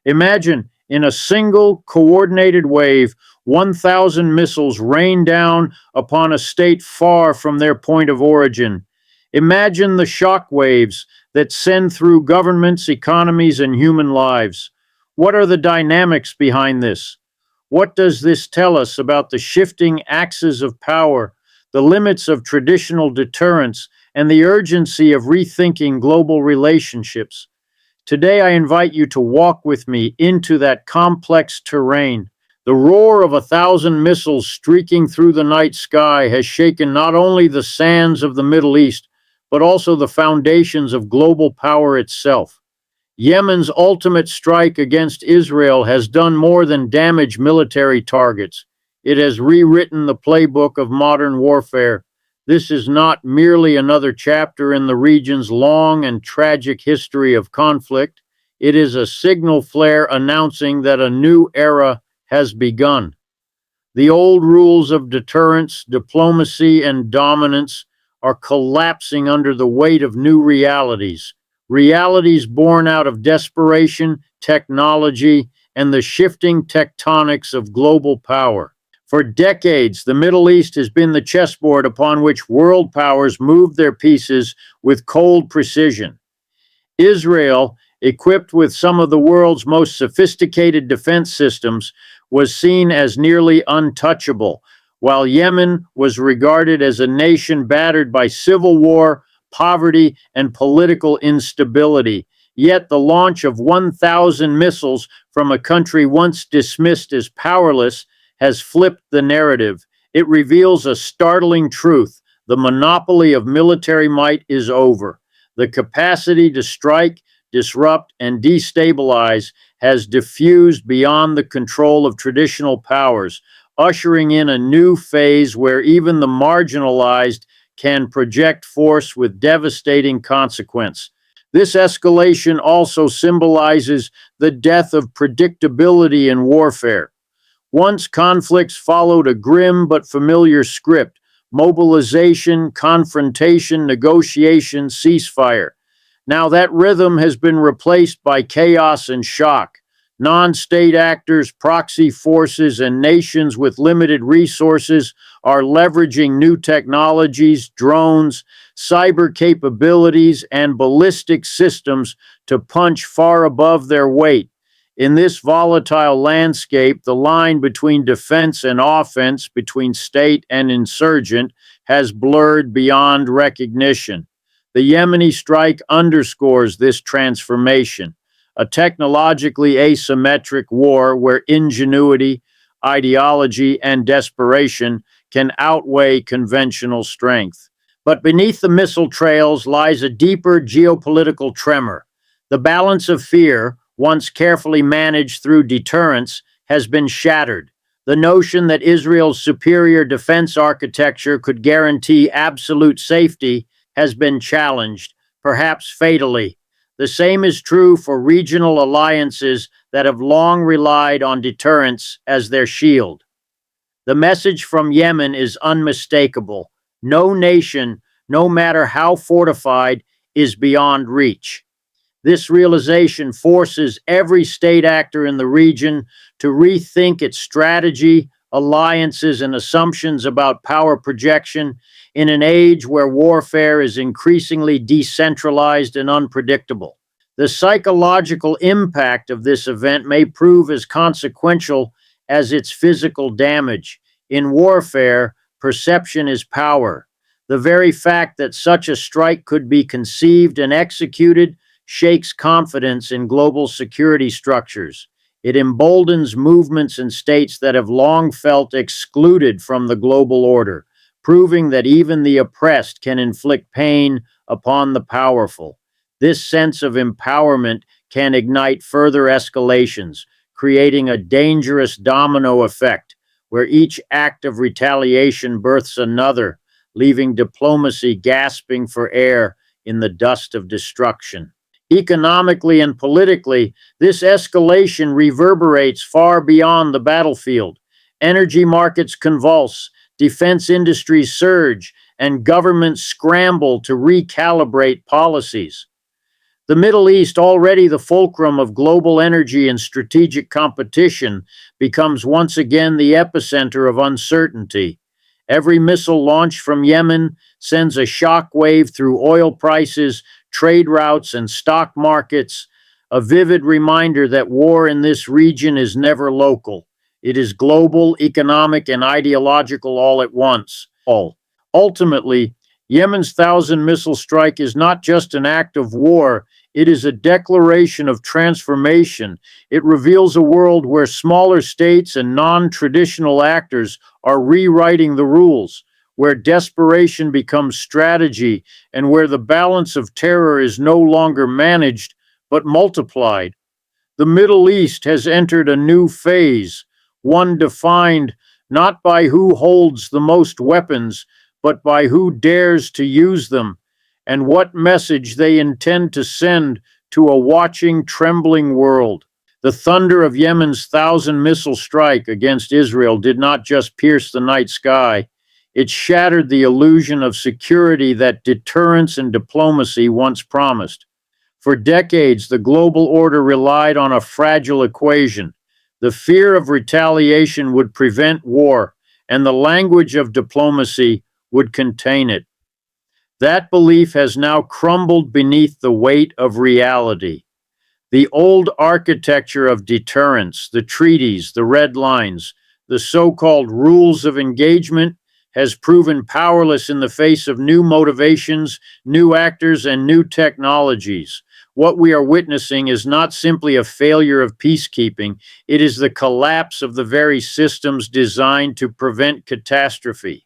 Imagine in a single coordinated wave, 1,000 missiles rain down upon a state far from their point of origin. Imagine the shock waves that send through governments, economies, and human lives. What are the dynamics behind this? What does this tell us about the shifting axes of power, the limits of traditional deterrence, and the urgency of rethinking global relationships? Today, I invite you to walk with me into that complex terrain. The roar of 1,000 missiles streaking through the night sky has shaken not only the sands of the Middle East, but also the foundations of global power itself. Yemen's ultimate strike against Israel has done more than damage military targets. It has rewritten the playbook of modern warfare. This is not merely another chapter in the region's long and tragic history of conflict. It is a signal flare announcing that a new era has begun. The old rules of deterrence, diplomacy, and dominance are collapsing under the weight of new realities. Realities born out of desperation, technology, and the shifting tectonics of global power. For decades, the Middle East has been the chessboard upon which world powers moved their pieces with cold precision. Israel, equipped with some of the world's most sophisticated defense systems, was seen as nearly untouchable, while Yemen was regarded as a nation battered by civil war, poverty, and political instability. Yet the launch of 1,000 missiles from a country once dismissed as powerless has flipped the narrative. It reveals a startling truth. The monopoly of military might is over. The capacity to strike, disrupt, and destabilize has diffused beyond the control of traditional powers, ushering in a new phase where even the marginalized can project force with devastating consequence. This escalation also symbolizes the death of predictability in warfare. Once conflicts followed a grim but familiar script: mobilization, confrontation, negotiation, ceasefire. Now that rhythm has been replaced by chaos and shock. Non-state actors, proxy forces, and nations with limited resources are leveraging new technologies, drones, cyber capabilities, and ballistic systems to punch far above their weight. In this volatile landscape, the line between defense and offense, between state and insurgent, has blurred beyond recognition. The Yemeni strike underscores this transformation, a technologically asymmetric war where ingenuity, ideology, and desperation can outweigh conventional strength. But beneath the missile trails lies a deeper geopolitical tremor. The balance of fear, once carefully managed through deterrence, has been shattered. The notion that Israel's superior defense architecture could guarantee absolute safety has been challenged, perhaps fatally. The same is true for regional alliances that have long relied on deterrence as their shield. The message from Yemen is unmistakable. No nation, no matter how fortified, is beyond reach. This realization forces every state actor in the region to rethink its strategy, alliances, and assumptions about power projection in an age where warfare is increasingly decentralized and unpredictable. The psychological impact of this event may prove as consequential as its physical damage. In warfare, perception is power. The very fact that such a strike could be conceived and executed shakes confidence in global security structures. It emboldens movements and states that have long felt excluded from the global order, proving that even the oppressed can inflict pain upon the powerful. This sense of empowerment can ignite further escalations, creating a dangerous domino effect where each act of retaliation births another, leaving diplomacy gasping for air in the dust of destruction. Economically and politically, this escalation reverberates far beyond the battlefield. Energy markets convulse, defense industries surge, and governments scramble to recalibrate policies. The Middle East, already the fulcrum of global energy and strategic competition, becomes once again the epicenter of uncertainty. Every missile launched from Yemen sends a shock wave through oil prices, trade routes, and stock markets, a vivid reminder that war in this region is never local. It is global, economic, and ideological all at once. Ultimately, Yemen's thousand missile strike is not just an act of war, it is a declaration of transformation. It reveals a world where smaller states and non traditional actors are rewriting the rules, where desperation becomes strategy, and where the balance of terror is no longer managed but multiplied. The Middle East has entered a new phase, one defined not by who holds the most weapons, but by who dares to use them, and what message they intend to send to a watching, trembling world. The thunder of Yemen's thousand missile strike against Israel did not just pierce the night sky, it shattered the illusion of security that deterrence and diplomacy once promised. For decades, the global order relied on a fragile equation. The fear of retaliation would prevent war, and the language of diplomacy would contain it. That belief has now crumbled beneath the weight of reality. The old architecture of deterrence, the treaties, the red lines, the so called rules of engagement, has proven powerless in the face of new motivations, new actors, and new technologies. What we are witnessing is not simply a failure of peacekeeping, it is the collapse of the very systems designed to prevent catastrophe.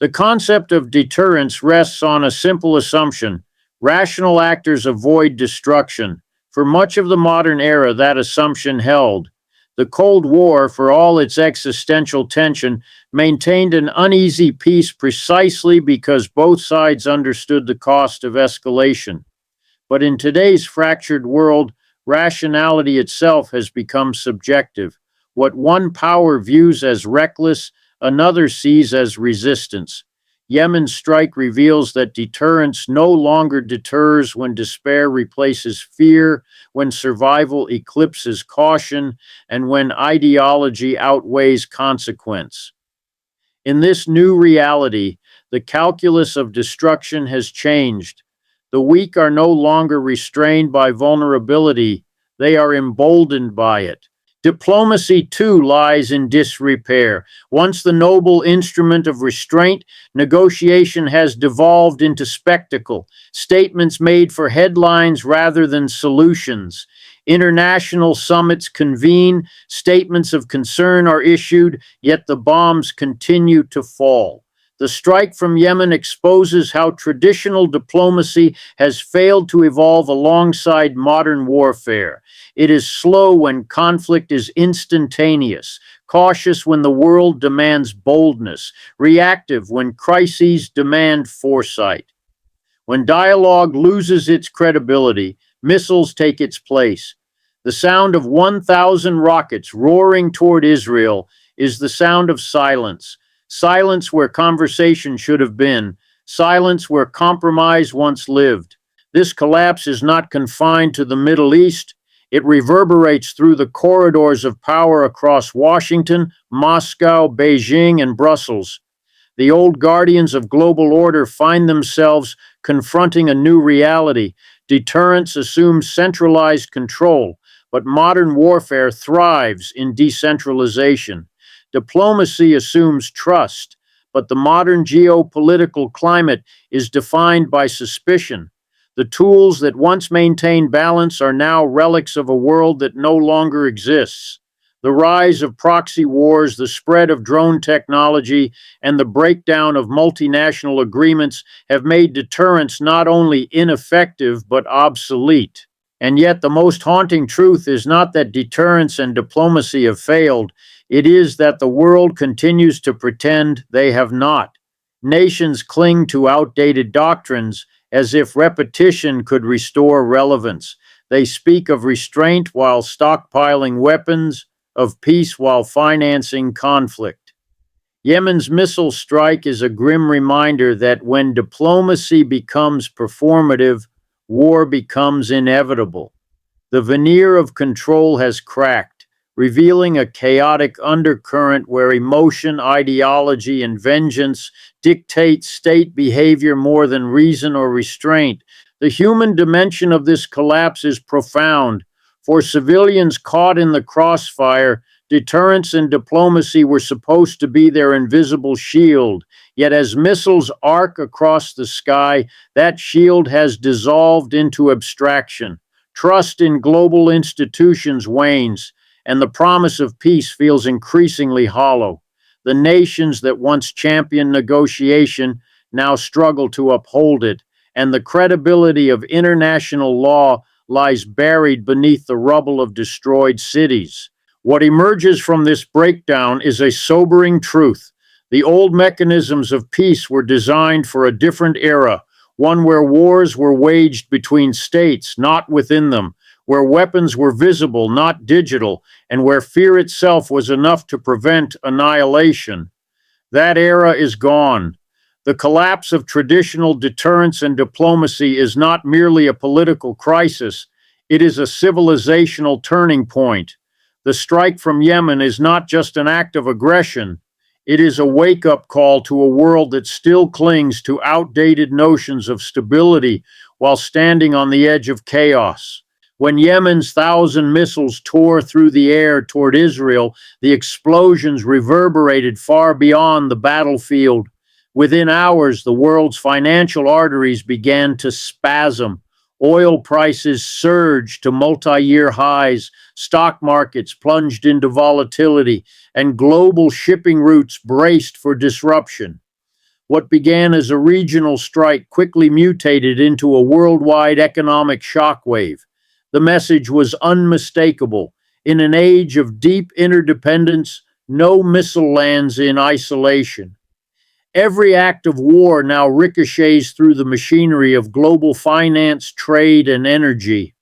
The concept of deterrence rests on a simple assumption: rational actors avoid destruction. For much of the modern era, that assumption held. The Cold War, for all its existential tension, maintained an uneasy peace precisely because both sides understood the cost of escalation. But in today's fractured world, rationality itself has become subjective. What one power views as reckless, another sees as resistance. Yemen's strike reveals that deterrence no longer deters when despair replaces fear, when survival eclipses caution, and when ideology outweighs consequence. In this new reality, the calculus of destruction has changed. The weak are no longer restrained by vulnerability, they are emboldened by it. Diplomacy, too, lies in disrepair. Once the noble instrument of restraint, negotiation has devolved into spectacle, statements made for headlines rather than solutions. International summits convene, statements of concern are issued, yet the bombs continue to fall. The strike from Yemen exposes how traditional diplomacy has failed to evolve alongside modern warfare. It is slow when conflict is instantaneous, cautious when the world demands boldness, reactive when crises demand foresight. When dialogue loses its credibility, missiles take its place. The sound of 1,000 rockets roaring toward Israel is the sound of silence. Silence where conversation should have been, silence where compromise once lived. This collapse is not confined to the Middle East, it reverberates through the corridors of power across Washington, Moscow, Beijing, and Brussels. The old guardians of global order find themselves confronting a new reality. Deterrence assumes centralized control, but modern warfare thrives in decentralization. Diplomacy assumes trust, but the modern geopolitical climate is defined by suspicion. The tools that once maintained balance are now relics of a world that no longer exists. The rise of proxy wars, the spread of drone technology, and the breakdown of multinational agreements have made deterrence not only ineffective but obsolete. And yet, the most haunting truth is not that deterrence and diplomacy have failed, it is that the world continues to pretend they have not. Nations cling to outdated doctrines as if repetition could restore relevance. They speak of restraint while stockpiling weapons, of peace while financing conflict. Yemen's missile strike is a grim reminder that when diplomacy becomes performative, war becomes inevitable. The veneer of control has cracked, revealing a chaotic undercurrent where emotion, ideology, and vengeance dictate state behavior more than reason or restraint. The human dimension of this collapse is profound. For civilians caught in the crossfire, deterrence and diplomacy were supposed to be their invisible shield. Yet, as missiles arc across the sky, that shield has dissolved into abstraction. Trust in global institutions wanes, and the promise of peace feels increasingly hollow. The nations that once championed negotiation now struggle to uphold it, and the credibility of international law lies buried beneath the rubble of destroyed cities. What emerges from this breakdown is a sobering truth. The old mechanisms of peace were designed for a different era, one where wars were waged between states, not within them, where weapons were visible, not digital, and where fear itself was enough to prevent annihilation. That era is gone. The collapse of traditional deterrence and diplomacy is not merely a political crisis, it is a civilizational turning point. The strike from Yemen is not just an act of aggression, it is a wake up call to a world that still clings to outdated notions of stability while standing on the edge of chaos. When Yemen's 1,000 missiles tore through the air toward Israel, the explosions reverberated far beyond the battlefield. Within hours, the world's financial arteries began to spasm. Oil prices surged to multi-year highs, stock markets plunged into volatility, and global shipping routes braced for disruption. What began as a regional strike quickly mutated into a worldwide economic shockwave. The message was unmistakable. In an age of deep interdependence, no missile lands in isolation. Every act of war now ricochets through the machinery of global finance, trade, and energy.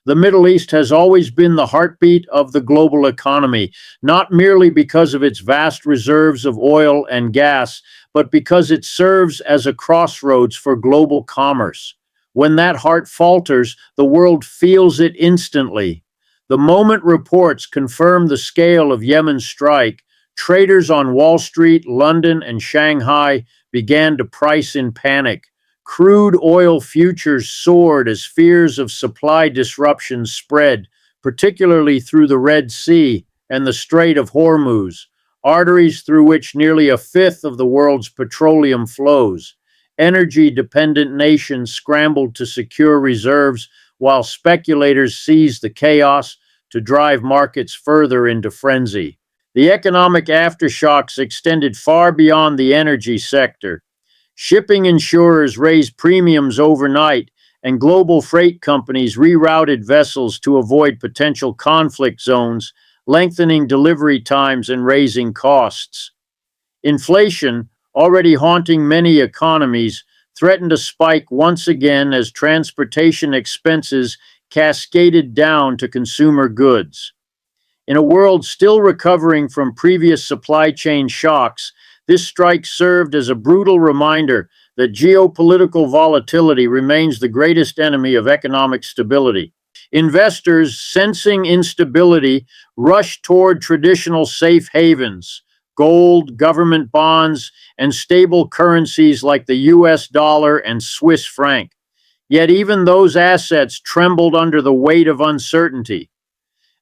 The Middle East has always been the heartbeat of the global economy, not merely because of its vast reserves of oil and gas, but because it serves as a crossroads for global commerce. When that heart falters, the world feels it instantly. The moment reports confirm the scale of Yemen's strike, traders on Wall Street, London, and Shanghai began to price in panic. Crude oil futures soared as fears of supply disruptions spread, particularly through the Red Sea and the Strait of Hormuz, arteries through which nearly a fifth of the world's petroleum flows. Energy-dependent nations scrambled to secure reserves while speculators seized the chaos to drive markets further into frenzy. The economic aftershocks extended far beyond the energy sector. Shipping insurers raised premiums overnight, and global freight companies rerouted vessels to avoid potential conflict zones, lengthening delivery times and raising costs. Inflation, already haunting many economies, threatened to spike once again as transportation expenses cascaded down to consumer goods. In a world still recovering from previous supply chain shocks, this strike served as a brutal reminder that geopolitical volatility remains the greatest enemy of economic stability. Investors, sensing instability, rushed toward traditional safe havens, gold, government bonds, and stable currencies like the US dollar and Swiss franc. Yet even those assets trembled under the weight of uncertainty.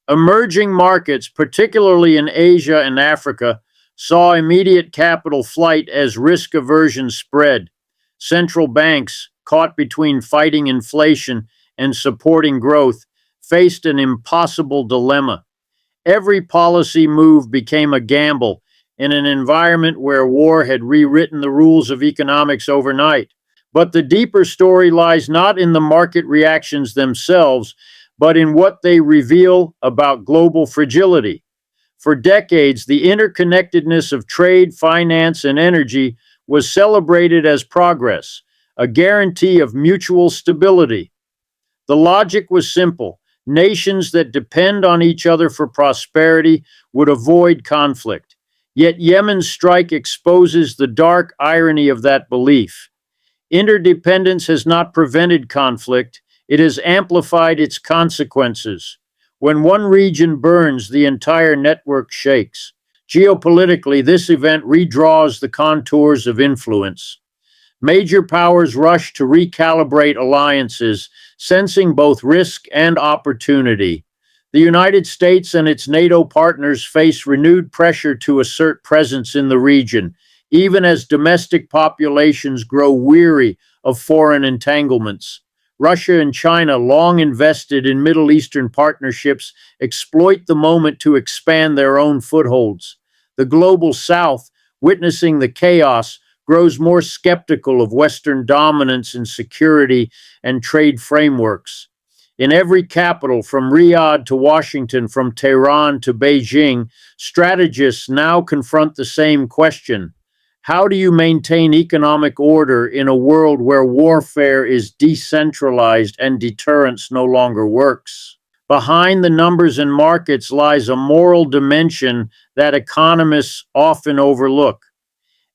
Emerging markets, particularly in Asia and Africa, saw immediate capital flight as risk aversion spread. Central banks, caught between fighting inflation and supporting growth, faced an impossible dilemma. Every policy move became a gamble in an environment where war had rewritten the rules of economics overnight. But the deeper story lies not in the market reactions themselves, but in what they reveal about global fragility. For decades, the interconnectedness of trade, finance, and energy was celebrated as progress, a guarantee of mutual stability. The logic was simple. Nations that depend on each other for prosperity would avoid conflict. Yet Yemen's strike exposes the dark irony of that belief. Interdependence has not prevented conflict, it has amplified its consequences. When one region burns, the entire network shakes. Geopolitically, this event redraws the contours of influence. Major powers rush to recalibrate alliances, sensing both risk and opportunity. The United States and its NATO partners face renewed pressure to assert presence in the region, even as domestic populations grow weary of foreign entanglements. Russia and China, long invested in Middle Eastern partnerships, exploit the moment to expand their own footholds. The global South, witnessing the chaos, grows more skeptical of Western dominance in security and trade frameworks. In every capital, from Riyadh to Washington, from Tehran to Beijing, strategists now confront the same question. How do you maintain economic order in a world where warfare is decentralized and deterrence no longer works? Behind the numbers and markets lies a moral dimension that economists often overlook.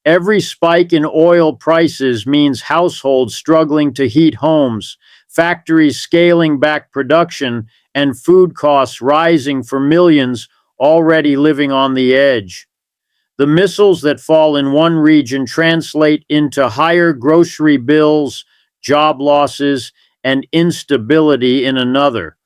Every spike in oil prices means households struggling to heat homes, factories scaling back production, and food costs rising for millions already living on the edge. The missiles that fall in one region translate into higher grocery bills, job losses, and instability in another.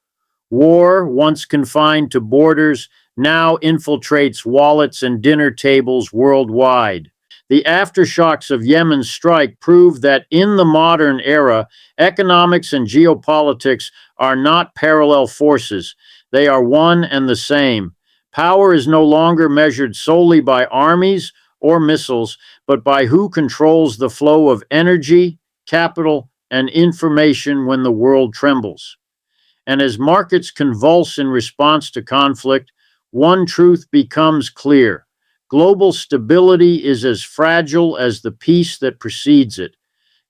War, once confined to borders, now infiltrates wallets and dinner tables worldwide. The aftershocks of Yemen's strike prove that in the modern era, economics and geopolitics are not parallel forces. They are one and the same. Power is no longer measured solely by armies or missiles, but by who controls the flow of energy, capital, and information when the world trembles. And as markets convulse in response to conflict, one truth becomes clear. Global stability is as fragile as the peace that precedes it.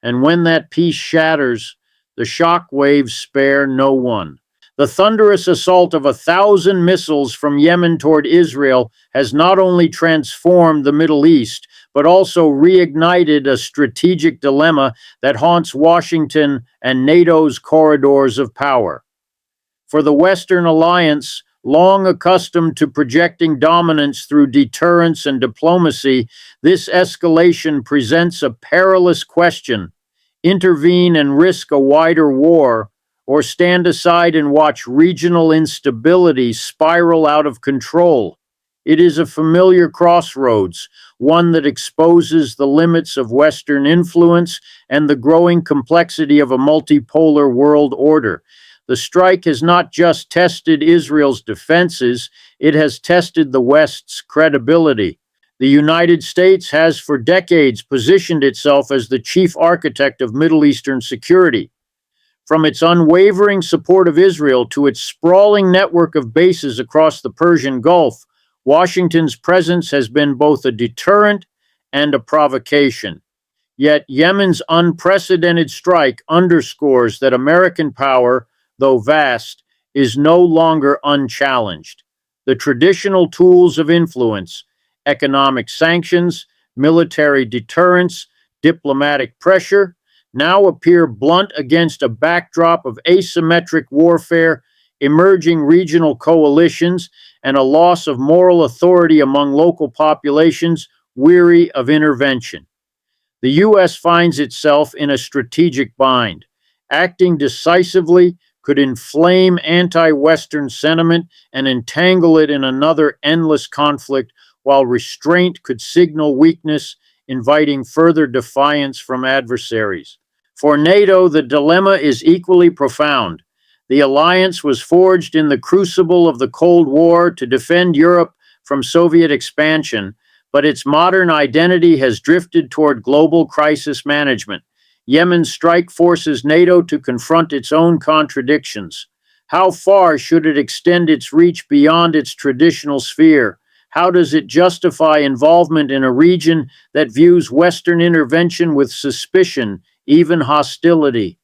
And when that peace shatters, the shock waves spare no one. The thunderous assault of 1,000 missiles from Yemen toward Israel has not only transformed the Middle East, but also reignited a strategic dilemma that haunts Washington and NATO's corridors of power. For the Western alliance, long accustomed to projecting dominance through deterrence and diplomacy, this escalation presents a perilous question. Intervene and risk a wider war, or stand aside and watch regional instability spiral out of control. It is a familiar crossroads, one that exposes the limits of Western influence and the growing complexity of a multipolar world order. The strike has not just tested Israel's defenses, it has tested the West's credibility. The United States has for decades positioned itself as the chief architect of Middle Eastern security. From its unwavering support of Israel to its sprawling network of bases across the Persian Gulf, Washington's presence has been both a deterrent and a provocation. Yet Yemen's unprecedented strike underscores that American power, though vast, is no longer unchallenged. The traditional tools of influence, economic sanctions, military deterrence, diplomatic pressure, now appear blunt against a backdrop of asymmetric warfare, emerging regional coalitions, and a loss of moral authority among local populations weary of intervention. The U.S. finds itself in a strategic bind. Acting decisively could inflame anti-Western sentiment and entangle it in another endless conflict, while restraint could signal weakness, inviting further defiance from adversaries. For NATO, the dilemma is equally profound. The alliance was forged in the crucible of the Cold War to defend Europe from Soviet expansion, but its modern identity has drifted toward global crisis management. Yemen's strike forces NATO to confront its own contradictions. How far should it extend its reach beyond its traditional sphere? How does it justify involvement in a region that views Western intervention with suspicion, even hostility?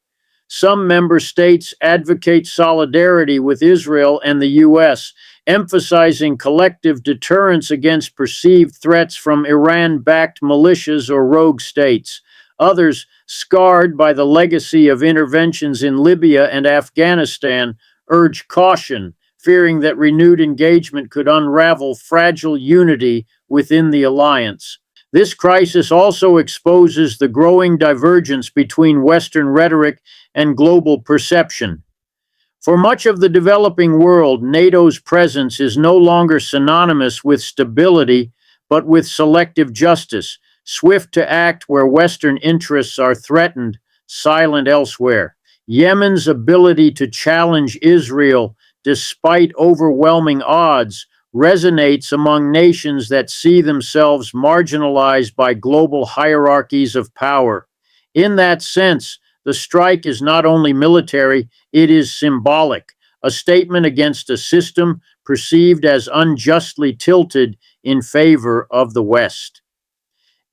Some member states advocate solidarity with Israel and the U.S., emphasizing collective deterrence against perceived threats from Iran-backed militias or rogue states. Others, scarred by the legacy of interventions in Libya and Afghanistan, urge caution, fearing that renewed engagement could unravel fragile unity within the alliance. This crisis also exposes the growing divergence between Western rhetoric and global perception. For much of the developing world, NATO's presence is no longer synonymous with stability, but with selective justice, swift to act where Western interests are threatened, silent elsewhere. Yemen's ability to challenge Israel despite overwhelming odds resonates among nations that see themselves marginalized by global hierarchies of power. In that sense, the strike is not only military, it is symbolic, a statement against a system perceived as unjustly tilted in favor of the West.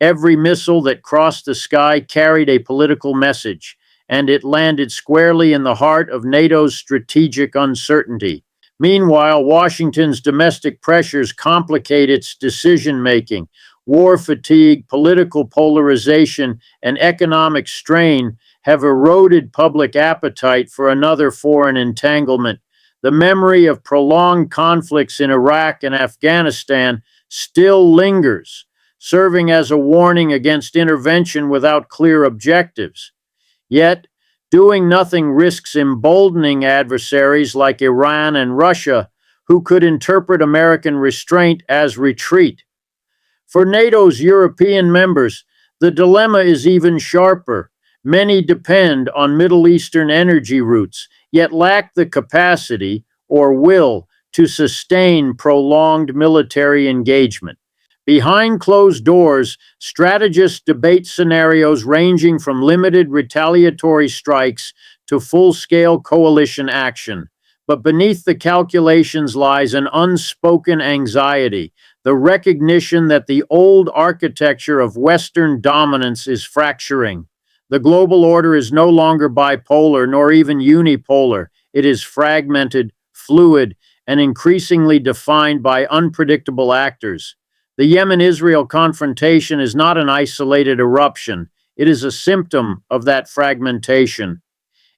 Every missile that crossed the sky carried a political message, and it landed squarely in the heart of NATO's strategic uncertainty. Meanwhile, Washington's domestic pressures complicate its decision making. War fatigue, political polarization, and economic strain have eroded public appetite for another foreign entanglement. The memory of prolonged conflicts in Iraq and Afghanistan still lingers, serving as a warning against intervention without clear objectives. Yet, doing nothing risks emboldening adversaries like Iran and Russia, who could interpret American restraint as retreat. For NATO's European members, the dilemma is even sharper. Many depend on Middle Eastern energy routes, yet lack the capacity or will to sustain prolonged military engagement. Behind closed doors, strategists debate scenarios ranging from limited retaliatory strikes to full-scale coalition action. But beneath the calculations lies an unspoken anxiety, the recognition that the old architecture of Western dominance is fracturing. The global order is no longer bipolar nor even unipolar. It is fragmented, fluid, and increasingly defined by unpredictable actors. The Yemen-Israel confrontation is not an isolated eruption. It is a symptom of that fragmentation.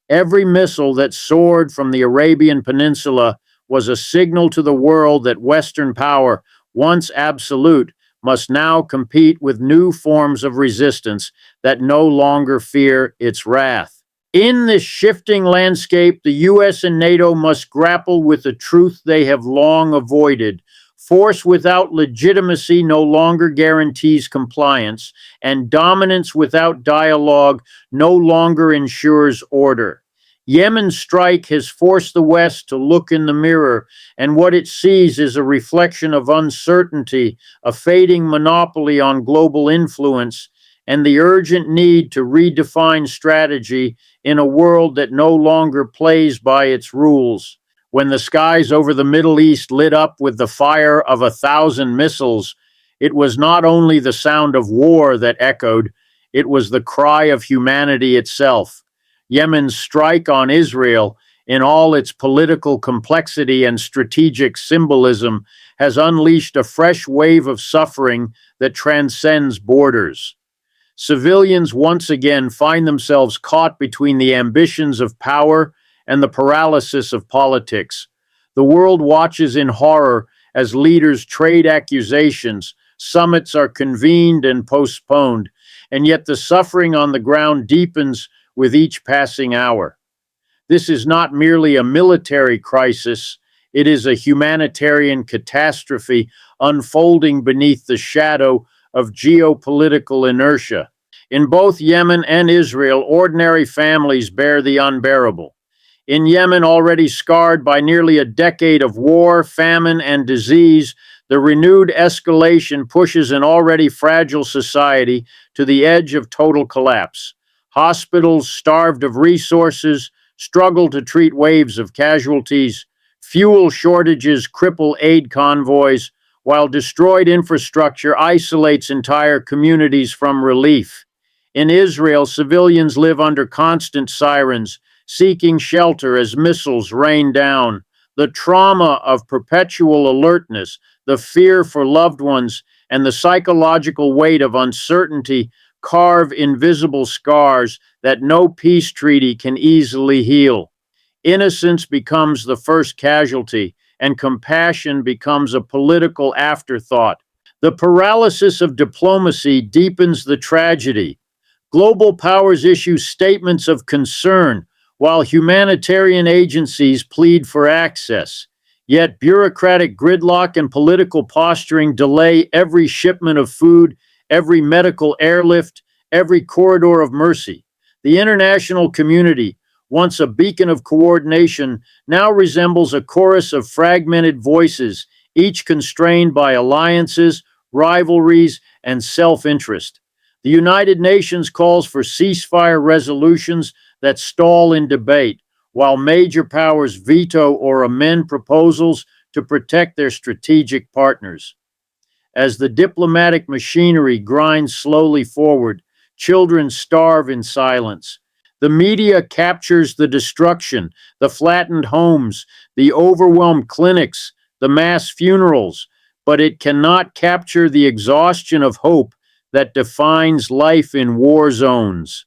Every missile that soared from the Arabian Peninsula was a signal to the world that Western power, once absolute, must now compete with new forms of resistance that no longer fear its wrath. In this shifting landscape, the US and NATO must grapple with the truth they have long avoided. Force without legitimacy no longer guarantees compliance, and dominance without dialogue no longer ensures order. Yemen's strike has forced the West to look in the mirror, and what it sees is a reflection of uncertainty, a fading monopoly on global influence, and the urgent need to redefine strategy in a world that no longer plays by its rules. When the skies over the Middle East lit up with the fire of 1,000 missiles, it was not only the sound of war that echoed, it was the cry of humanity itself. Yemen's strike on Israel, in all its political complexity and strategic symbolism, has unleashed a fresh wave of suffering that transcends borders. Civilians once again find themselves caught between the ambitions of power and the paralysis of politics. The world watches in horror as leaders trade accusations, summits are convened and postponed, and yet the suffering on the ground deepens with each passing hour. This is not merely a military crisis, it is a humanitarian catastrophe unfolding beneath the shadow of geopolitical inertia. In both Yemen and Israel, ordinary families bear the unbearable. In Yemen, already scarred by nearly a decade of war, famine, and disease, the renewed escalation pushes an already fragile society to the edge of total collapse. Hospitals, starved of resources, struggle to treat waves of casualties. Fuel shortages cripple aid convoys, while destroyed infrastructure isolates entire communities from relief. In Israel, civilians live under constant sirens, seeking shelter as missiles rain down. The trauma of perpetual alertness, the fear for loved ones, and the psychological weight of uncertainty carve invisible scars that no peace treaty can easily heal. Innocence becomes the first casualty, and compassion becomes a political afterthought. The paralysis of diplomacy deepens the tragedy. Global powers issue statements of concern, while humanitarian agencies plead for access. Yet bureaucratic gridlock and political posturing delay every shipment of food, every medical airlift, every corridor of mercy. The international community, once a beacon of coordination, now resembles a chorus of fragmented voices, each constrained by alliances, rivalries, and self interest. The United Nations calls for ceasefire resolutions that stall in debate, while major powers veto or amend proposals to protect their strategic partners. As the diplomatic machinery grinds slowly forward, children starve in silence. The media captures the destruction, the flattened homes, the overwhelmed clinics, the mass funerals, but it cannot capture the exhaustion of hope that defines life in war zones.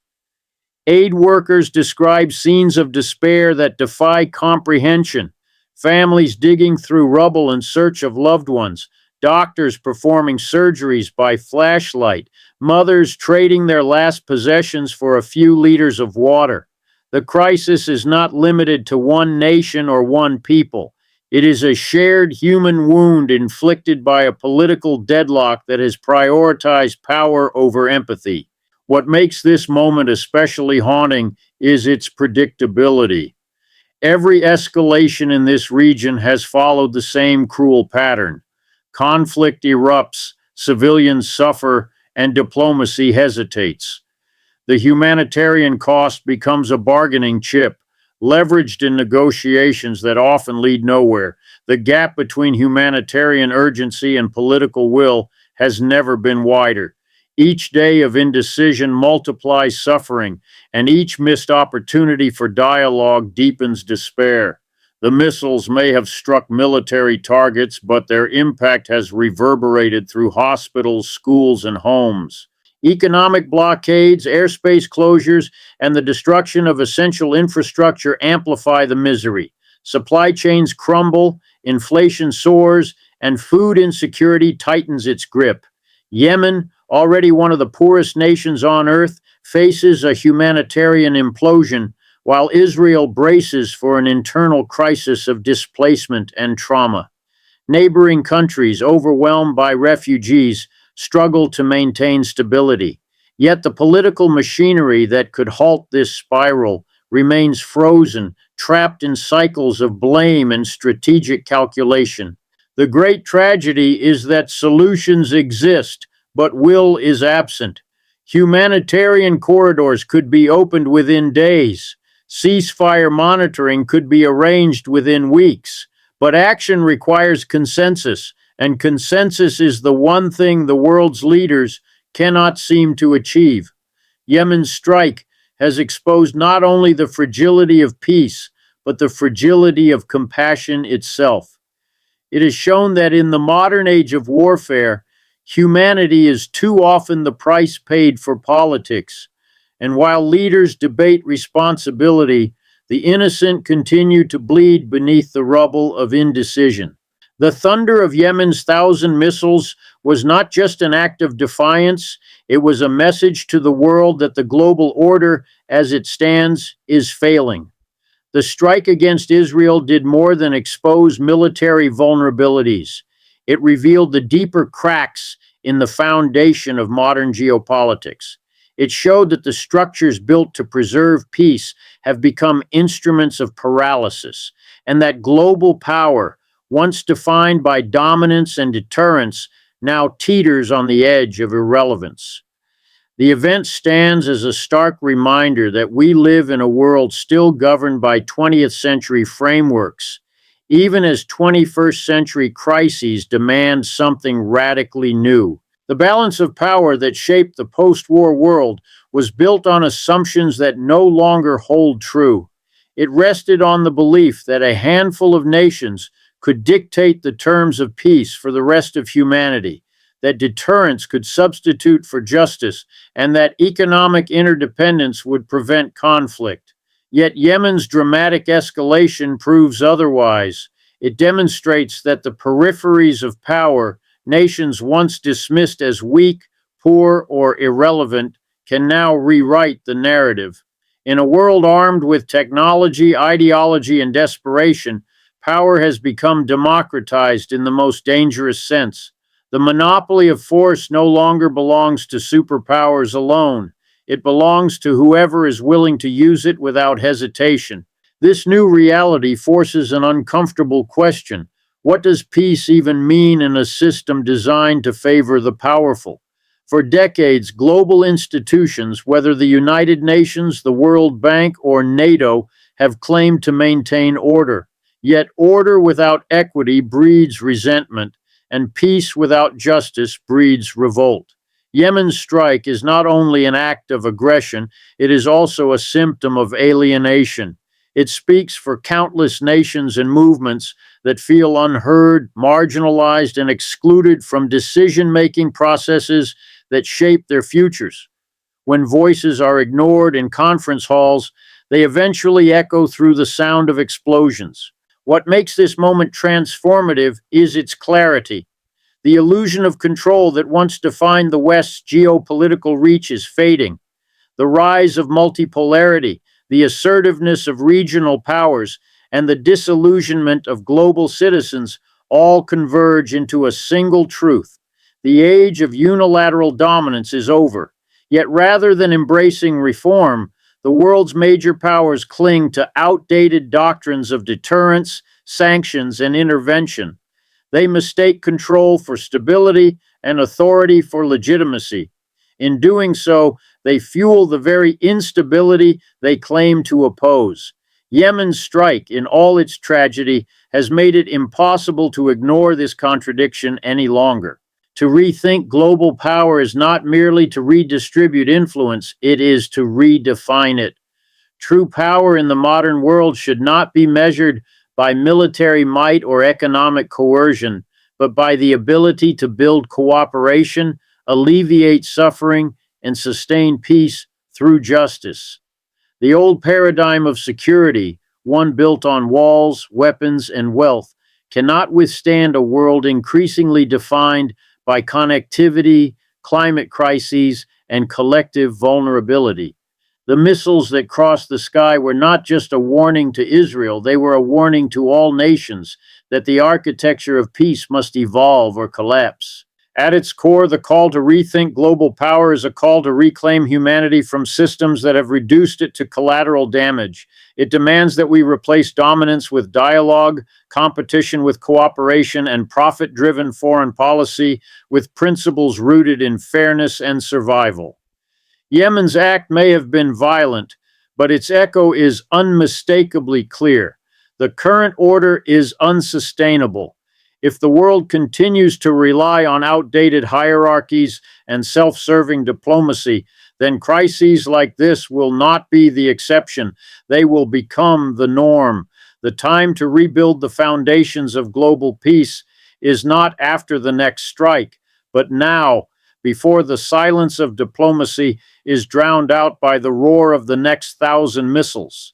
Aid workers describe scenes of despair that defy comprehension. Families digging through rubble in search of loved ones, doctors performing surgeries by flashlight, mothers trading their last possessions for a few liters of water. The crisis is not limited to one nation or one people. It is a shared human wound inflicted by a political deadlock that has prioritized power over empathy. What makes this moment especially haunting is its predictability. Every escalation in this region has followed the same cruel pattern. Conflict erupts, civilians suffer, and diplomacy hesitates. The humanitarian cost becomes a bargaining chip, leveraged in negotiations that often lead nowhere. The gap between humanitarian urgency and political will has never been wider. Each day of indecision multiplies suffering, and each missed opportunity for dialogue deepens despair. The missiles may have struck military targets, but their impact has reverberated through hospitals, schools, and homes. Economic blockades, airspace closures, and the destruction of essential infrastructure amplify the misery. Supply chains crumble, inflation soars, and food insecurity tightens its grip. Yemen, already one of the poorest nations on earth, faces a humanitarian implosion, while Israel braces for an internal crisis of displacement and trauma. Neighboring countries, overwhelmed by refugees, struggle to maintain stability. Yet the political machinery that could halt this spiral remains frozen, trapped in cycles of blame and strategic calculation. The great tragedy is that solutions exist, but will is absent. Humanitarian corridors could be opened within days. Ceasefire monitoring could be arranged within weeks. But action requires consensus, and consensus is the one thing the world's leaders cannot seem to achieve. Yemen's strike has exposed not only the fragility of peace, but the fragility of compassion itself. It has shown that in the modern age of warfare, humanity is too often the price paid for politics. And while leaders debate responsibility, the innocent continue to bleed beneath the rubble of indecision. The thunder of Yemen's 1,000 missiles was not just an act of defiance, it was a message to the world that the global order, as it stands, is failing. The strike against Israel did more than expose military vulnerabilities. It revealed the deeper cracks in the foundation of modern geopolitics. It showed that the structures built to preserve peace have become instruments of paralysis, and that global power, once defined by dominance and deterrence, now teeters on the edge of irrelevance. The event stands as a stark reminder that we live in a world still governed by 20th century frameworks, even as 21st century crises demand something radically new. The balance of power that shaped the post-war world was built on assumptions that no longer hold true. It rested on the belief that a handful of nations could dictate the terms of peace for the rest of humanity. that deterrence could substitute for justice, and that economic interdependence would prevent conflict. Yet Yemen's dramatic escalation proves otherwise. It demonstrates that the peripheries of power, nations once dismissed as weak, poor, or irrelevant, can now rewrite the narrative. In a world armed with technology, ideology, and desperation, power has become democratized in the most dangerous sense. The monopoly of force no longer belongs to superpowers alone. It belongs to whoever is willing to use it without hesitation. This new reality forces an uncomfortable question. What does peace even mean in a system designed to favor the powerful? For decades, global institutions, whether the United Nations, the World Bank, or NATO, have claimed to maintain order. Yet order without equity breeds resentment, and peace without justice breeds revolt. Yemen's strike is not only an act of aggression, it is also a symptom of alienation. It speaks for countless nations and movements that feel unheard, marginalized, and excluded from decision-making processes that shape their futures. When voices are ignored in conference halls, they eventually echo through the sound of explosions. What makes this moment transformative is its clarity. The illusion of control that once defined the West's geopolitical reach is fading. The rise of multipolarity, the assertiveness of regional powers, and the disillusionment of global citizens all converge into a single truth. The age of unilateral dominance is over. Yet rather than embracing reform, the world's major powers cling to outdated doctrines of deterrence, sanctions, and intervention. They mistake control for stability and authority for legitimacy. In doing so, they fuel the very instability they claim to oppose. Yemen's strike, in all its tragedy, has made it impossible to ignore this contradiction any longer. To rethink global power is not merely to redistribute influence, it is to redefine it. True power in the modern world should not be measured by military might or economic coercion, but by the ability to build cooperation, alleviate suffering, and sustain peace through justice. The old paradigm of security, one built on walls, weapons, and wealth, cannot withstand a world increasingly defined by connectivity, climate crises, and collective vulnerability. The missiles that crossed the sky were not just a warning to Israel, they were a warning to all nations that the architecture of peace must evolve or collapse. At its core, the call to rethink global power is a call to reclaim humanity from systems that have reduced it to collateral damage. It demands that we replace dominance with dialogue, competition with cooperation, and profit-driven foreign policy with principles rooted in fairness and survival. Yemen's act may have been violent, but its echo is unmistakably clear. The current order is unsustainable. If the world continues to rely on outdated hierarchies and self-serving diplomacy, then crises like this will not be the exception. They will become the norm. The time to rebuild the foundations of global peace is not after the next strike, but now, before the silence of diplomacy is drowned out by the roar of the next 1,000 missiles.